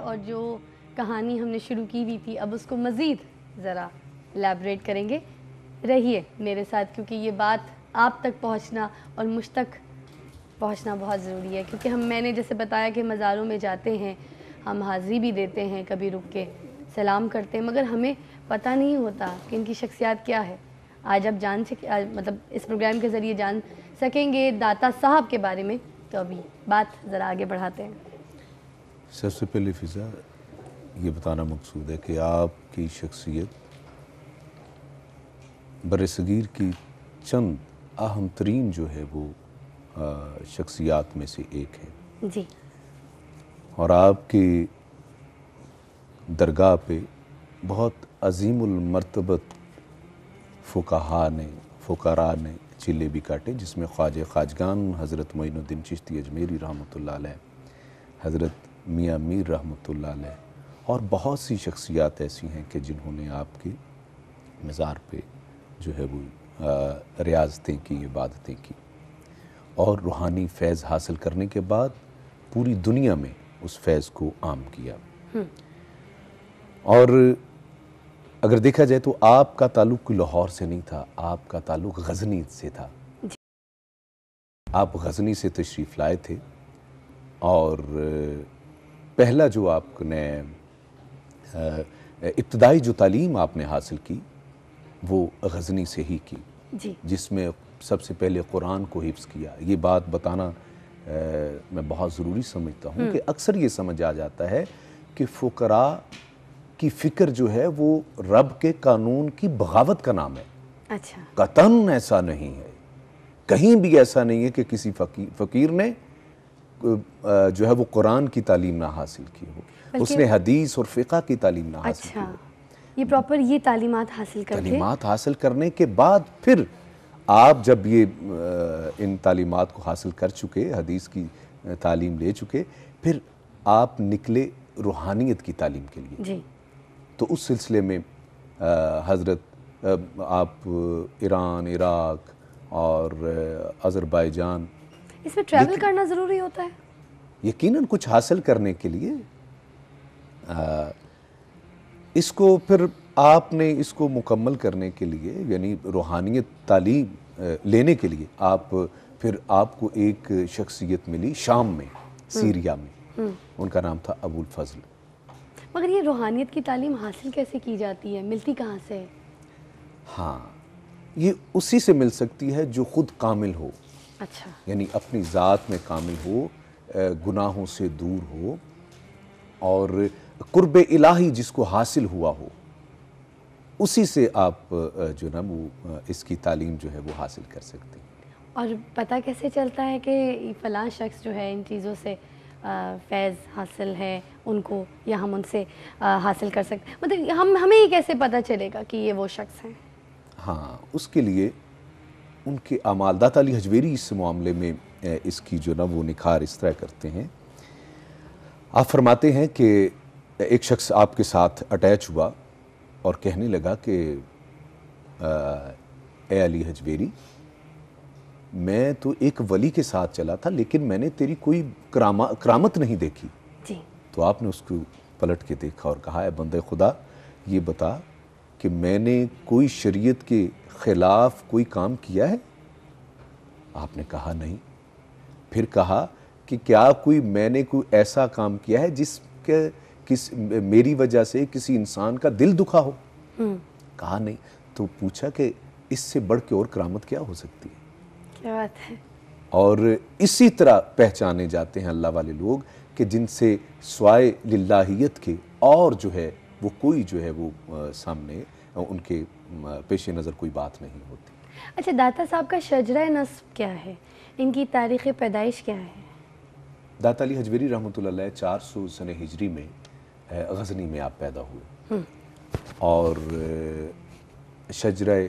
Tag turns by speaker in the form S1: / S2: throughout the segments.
S1: اور جو کہانی ہم نے شروع کی ہوئی تھی اب اس کو مزید ذرا الیبریٹ کریں گے. رہیے میرے ساتھ کیونکہ یہ بات آپ تک پہنچنا اور مجھ تک پہنچنا بہت ضروری ہے، کیونکہ میں نے جیسے بتایا کہ مزاروں میں جاتے ہیں، ہم حاضری بھی دیتے ہیں، کبھی رک کے سلام کرتے ہیں، مگر ہمیں پتہ نہیں ہوتا کہ ان کی شخصیات کیا ہے. آج اب مطلب اس پروگرام کے ذریعے جان سکیں گے داتا صاحب کے بارے میں. تو ابھی بات ذرا آگے بڑھاتے ہیں.
S2: سب سے پہلے فضا یہ بتانا مقصود ہے کہ آپ کی شخصیت برصغیر کی چند اہم ترین جو ہے وہ شخصیات میں سے ایک ہے.
S1: جی.
S2: اور آپ کی درگاہ پہ بہت عظیم المرتبت فقہاء نے چلے بھی کاٹے، جس میں خواجہ خواجگان حضرت معین الدین چشتی اجمیری رحمۃ اللہ علیہ، حضرت میاں میر رحمۃ اللہ علیہ، اور بہت سی شخصیات ایسی ہیں کہ جنہوں نے آپ کے مزار پہ جو ہے وہ ریاضتیں کی، عبادتیں کی، اور روحانی فیض حاصل کرنے کے بعد پوری دنیا میں اس فیض کو عام کیا. اور اگر دیکھا جائے تو آپ کا تعلق کوئی لاہور سے نہیں تھا، آپ کا تعلق غزنی سے تھا. آپ غزنی سے تشریف لائے تھے اور پہلا جو آپ نے ابتدائی جو تعلیم آپ نے حاصل کی وہ غزنی سے ہی کی، جس میں سب سے پہلے قرآن کو حفظ کیا. یہ بات بتانا میں بہت ضروری سمجھتا ہوں کہ اکثر یہ سمجھ آ جاتا ہے کہ فقراء کی فکر جو ہے وہ رب کے قانون کی بغاوت کا نام ہے.
S1: اچھا.
S2: قطعاً ایسا نہیں ہے، کہیں بھی ایسا نہیں ہے کہ کسی فقیر نے جو ہے وہ قرآن کی تعلیم نہ حاصل کی ہو، اس نے حدیث اور فقہ کی تعلیم نہ حاصل کی ہو.
S1: یہ پراپر یہ تعلیمات حاصل کرتے،
S2: تعلیمات حاصل کرنے کے بعد پھر آپ جب یہ ان تعلیمات کو حاصل کر چکے، حدیث کی تعلیم لے چکے، پھر آپ نکلے روحانیت کی تعلیم کے لیے.
S1: جی.
S2: تو اس سلسلے میں حضرت آپ ایران، عراق اور آذربائیجان،
S1: اس میں ٹریول کرنا ضروری ہوتا ہے
S2: یقیناً کچھ حاصل کرنے کے لیے. اس کو پھر آپ نے اس کو مکمل کرنے کے لیے، یعنی روحانیت تعلیم لینے کے لیے پھر آپ کو ایک شخصیت ملی شام میں، سیریا میں، ان کا نام تھا ابو الفضل.
S1: مگر یہ روحانیت کی تعلیم حاصل کیسے کی جاتی ہے، ملتی کہاں سے؟
S2: ہاں، یہ اسی سے مل سکتی ہے جو خود کامل ہو.
S1: اچھا.
S2: یعنی اپنی ذات میں کامل ہو، گناہوں سے دور ہو، اور قرب الہی جس کو حاصل ہوا ہو، اسی سے آپ جو نا وہ اس کی تعلیم جو ہے وہ حاصل کر سکتے ہیں.
S1: اور پتہ کیسے چلتا ہے کہ فلاں شخص جو ہے ان چیزوں سے فیض حاصل ہے ان کو، یا ہم ان سے حاصل کر سکتے ہیں؟ مطلب ہمیں یہ کیسے پتہ چلے گا کہ یہ وہ شخص ہیں؟
S2: ہاں، اس کے لیے ان کے اعمال، داتا علی حجویری اس معاملے میں اس کی جو نا وہ نکھار اس طرح کرتے ہیں. آپ فرماتے ہیں کہ ایک شخص آپ کے ساتھ اٹیچ ہوا اور کہنے لگا کہ اے علی حجویری، میں تو ایک ولی کے ساتھ چلا تھا لیکن میں نے تیری کوئی کرامت نہیں دیکھی.
S1: جی.
S2: تو آپ نے اس کو پلٹ کے دیکھا اور کہا، اے بندے خدا، یہ بتا کہ میں نے کوئی شریعت کے خلاف کوئی کام کیا ہے؟ آپ نے کہا نہیں. پھر کہا کہ کیا میں نے کوئی ایسا کام کیا ہے جس کے میری وجہ سے کسی انسان کا دل دکھا ہو؟ کہا نہیں. تو پوچھا کہ اس سے بڑھ کے اور کرامت کیا ہو سکتی ہے؟
S1: کیا بات ہے. اور
S2: اسی طرح پہچانے جاتے ہیں اللہ والے لوگ کہ جن سے سوائے للہیت کے اور جو ہے وہ کوئی جو ہے وہ سامنے ان کے پیش نظر کوئی بات نہیں ہوتی.
S1: اچھا، داتا صاحب کا شجرہ نسب کیا ہے؟ ان کی تاریخ پیدائش کیا ہے؟
S2: داتا علی حجویری رحمۃ اللہ علیہ 400 سنہ ہجری میں غزنی میں آپ پیدا ہوئے، اور شجرہ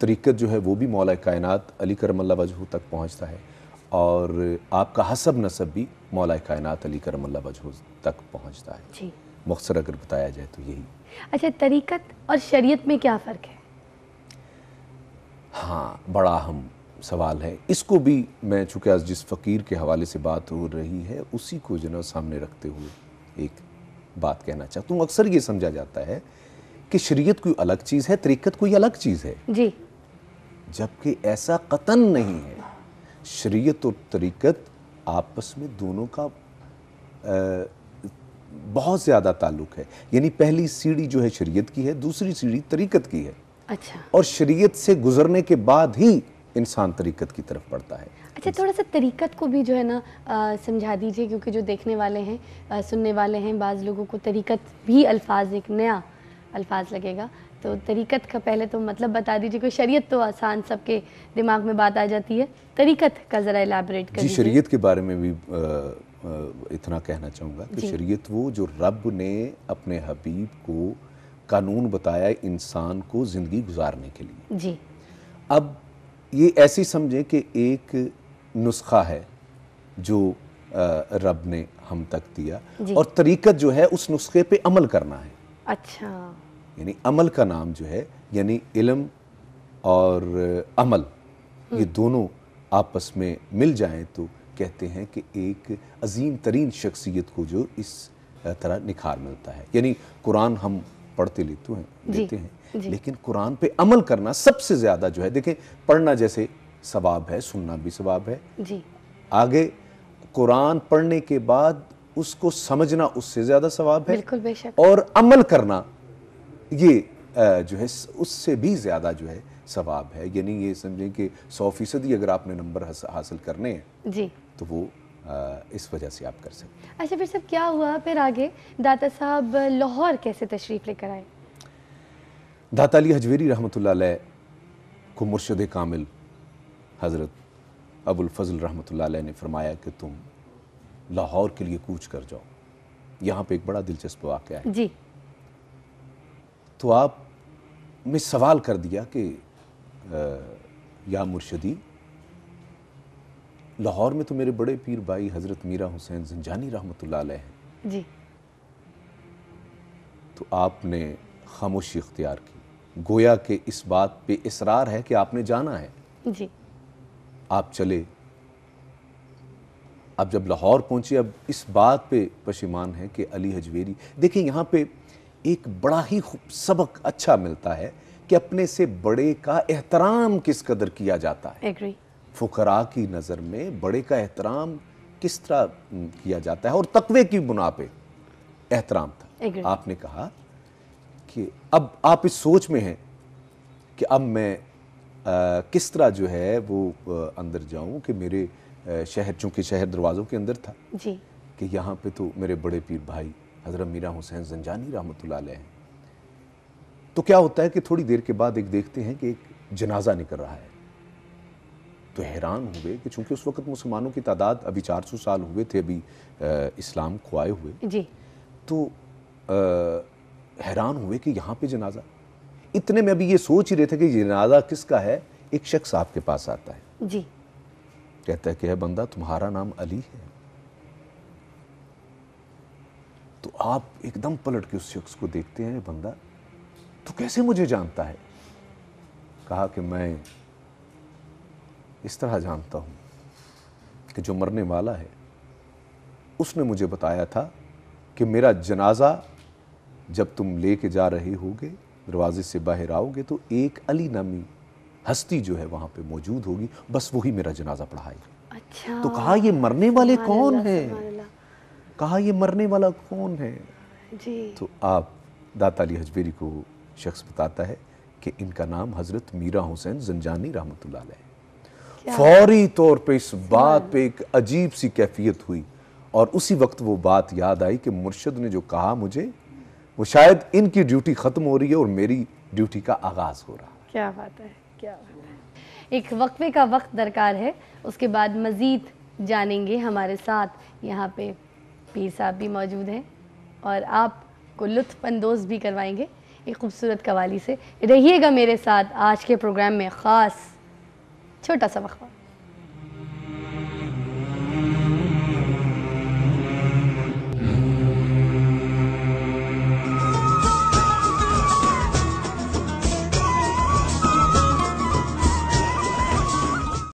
S2: طریقت جو ہے وہ بھی مولا کائنات علی کرم اللہ وجہہ تک پہنچتا ہے، اور آپ کا حسب نسب بھی مولا کائنات علی کرم اللہ وجہہ تک پہنچتا ہے.
S1: جی.
S2: مختصر اگر بتایا جائے تو یہی.
S1: اچھا، طریقت اور شریعت میں کیا فرق ہے؟
S2: ہاں، بڑا اہم سوال ہے. اس کو بھی میں چونکہ آج جس فقیر کے حوالے سے بات ہو رہی ہے اسی کو جو ہے سامنے رکھتے ہوئے ایک بات کہنا چاہتا ہوں. اکثر یہ سمجھا جاتا ہے کہ شریعت کوئی الگ چیز ہے, طریقت کوئی الگ چیز ہے,
S1: جی
S2: جبکہ ایسا قطعاً نہیں ہے. شریعت اور طریقت آپس میں دونوں کا بہت زیادہ تعلق ہے. یعنی پہلی سیڑھی جو ہے شریعت کی ہے, دوسری سیڑھی طریقت کی ہے,
S1: اچھا.
S2: اور شریعت سے گزرنے کے بعد ہی انسان طریقت کی طرف بڑھتا ہے.
S1: اچھا, تھوڑا سا طریقت کو بھی جو ہے نا سمجھا دیجئے, کیونکہ جو دیکھنے والے ہیں, سننے والے ہیں, بعض لوگوں کو طریقت بھی الفاظ ایک نیا الفاظ لگے گا, تو طریقت کا پہلے تو مطلب بتا دیجئے. کوئی شریعت تو آسان سب کے دماغ میں بات آ جاتی ہے, طریقت کا ذرا الیبریٹ کر
S2: جی,
S1: دیجئے.
S2: شریعت کے بارے میں بھی اتنا کہنا چاہوں گا کہ شریعت وہ جو رب نے اپنے حبیب کو قانون بتایا انسان کو زندگی گزارنے کے لیے.
S1: جی.
S2: اب یہ ایسی سمجھیں کہ ایک نسخہ ہے جو رب نے ہم تک دیا, اور طریقت جو ہے اس نسخے پہ عمل کرنا ہے.
S1: اچھا.
S2: یعنی عمل کا نام جو ہے, یعنی علم اور عمل یہ دونوں آپس میں مل جائیں تو کہتے ہیں کہ ایک عظیم ترین شخصیت کو جو اس طرح نکھار ملتا ہے. یعنی قرآن ہم پڑھتے لیتے ہیں, لیکن قرآن پہ عمل کرنا سب سے زیادہ جو ہے, دیکھیں پڑھنا جیسے ثواب ہے, سننا بھی ثواب ہے,
S1: جی.
S2: آگے قرآن پڑھنے کے بعد اس کو سمجھنا اس سے زیادہ ثواب ہے,
S1: بالکل بے شک,
S2: اور عمل کرنا یہ جو ہے اس سے بھی زیادہ جو ہے ثواب ہے. یعنی یہ سمجھیں کہ 100% اگر آپ نے نمبر حاصل کرنے ہیں
S1: جی,
S2: تو وہ اس وجہ سے آپ کر سکتے ہیں.
S1: اچھا, پھر سب کیا ہوا پھر آگے؟ داتا صاحب لاہور کیسے تشریف لے کر آئے؟
S2: داتا علی حجویری رحمۃ اللہ علیہ کو مرشد کامل حضرت ابو الفضل رحمۃ اللہ علیہ نے فرمایا کہ تم لاہور کے لیے کوچ کر جاؤ. یہاں پہ ایک بڑا دلچسپ واقعہ ہے.
S1: جی.
S2: تو آپ میں سوال کر دیا کہ یا مرشدی, لاہور میں تو میرے بڑے پیر بھائی حضرت میرا حسین زنجانی رحمۃ اللہ علیہ ہیں.
S1: جی.
S2: تو آپ نے خاموشی اختیار کی, گویا کہ اس بات پہ اصرار ہے کہ آپ نے جانا ہے.
S1: جی.
S2: آپ چلے. اب جب لاہور پہنچے, اب اس بات پہ پشیمان ہے کہ علی حجویری, دیکھیں یہاں پہ ایک بڑا ہی سبق اچھا ملتا ہے کہ اپنے سے بڑے کا احترام کس قدر کیا جاتا ہے.
S1: ایگری.
S2: فقراء کی نظر میں بڑے کا احترام کس طرح کیا جاتا ہے, اور تقوی کی بنا پہ احترام تھا. آپ نے کہا کہ اب آپ اس سوچ میں ہیں کہ اب میں کس طرح جو ہے وہ اندر جاؤں کہ میرے شہر, چونکہ شہر دروازوں کے اندر تھا,
S1: جی,
S2: کہ یہاں پہ تو میرے بڑے پیر بھائی حضرت میرا حسین زنجانی رحمۃ اللہ علیہ ہیں. تو کیا ہوتا ہے کہ تھوڑی دیر کے بعد ایک دیکھتے ہیں کہ ایک جنازہ نکل رہا ہے. تو حیران ہوئے کہ چونکہ اس وقت مسلمانوں کی تعداد ابھی 400 سال ہوئے تھے ابھی اسلام کو آئے ہوئے.
S1: جی.
S2: تو حیران ہوئے کہ یہاں پہ جنازہ. اتنے میں ابھی یہ سوچ ہی رہے تھے کہ جنازہ کس کا ہے. ایک شخص آپ کے پاس آتا ہے,
S1: جی,
S2: کہتا ہے کہ اے بندہ تمہارا نام علی ہے. تو آپ ایک دم پلٹ کے اس شخص کو دیکھتے ہیں, بندہ تو کیسے مجھے جانتا ہے؟ کہا کہ میں اس طرح جانتا ہوں کہ جو مرنے والا ہے اس نے مجھے بتایا تھا کہ میرا جنازہ جب تم لے کے جا رہے ہوگے, دروازے سے باہر آؤ گے تو ایک علی نامی ہستی جو ہے وہاں پہ موجود ہوگی, بس وہی میرا جنازہ پڑھائے گا.
S1: اچھا.
S2: تو کہا یہ مرنے والے
S1: سبحان
S2: کون
S1: اللہ,
S2: ہیں؟
S1: سبحان اللہ.
S2: کہا یہ مرنے والا کون ہے؟
S1: جی.
S2: تو آپ داتا علی حجویری کو شخص بتاتا ہے کہ ان کا نام حضرت میرا حسین زنجانی رحمۃ اللہ علیہ. فوری طور پہ اس بات پہ ایک عجیب سی کیفیت ہوئی, اور اسی وقت وہ بات یاد آئی کہ مرشد نے جو کہا مجھے, وہ شاید ان کی ڈیوٹی ختم ہو رہی ہے اور میری ڈیوٹی کا آغاز ہو رہا ہے.
S1: کیا بات ہے, کیا بات ہے. ایک وقفے کا وقت درکار ہے, اس کے بعد مزید جانیں گے. ہمارے ساتھ یہاں پہ پیر صاحب بھی موجود ہیں اور آپ کو لطف اندوز بھی کروائیں گے ایک خوبصورت قوالی سے. رہیے گا میرے ساتھ. آج کے پروگرام میں خاص چھوٹا سا وقفہ.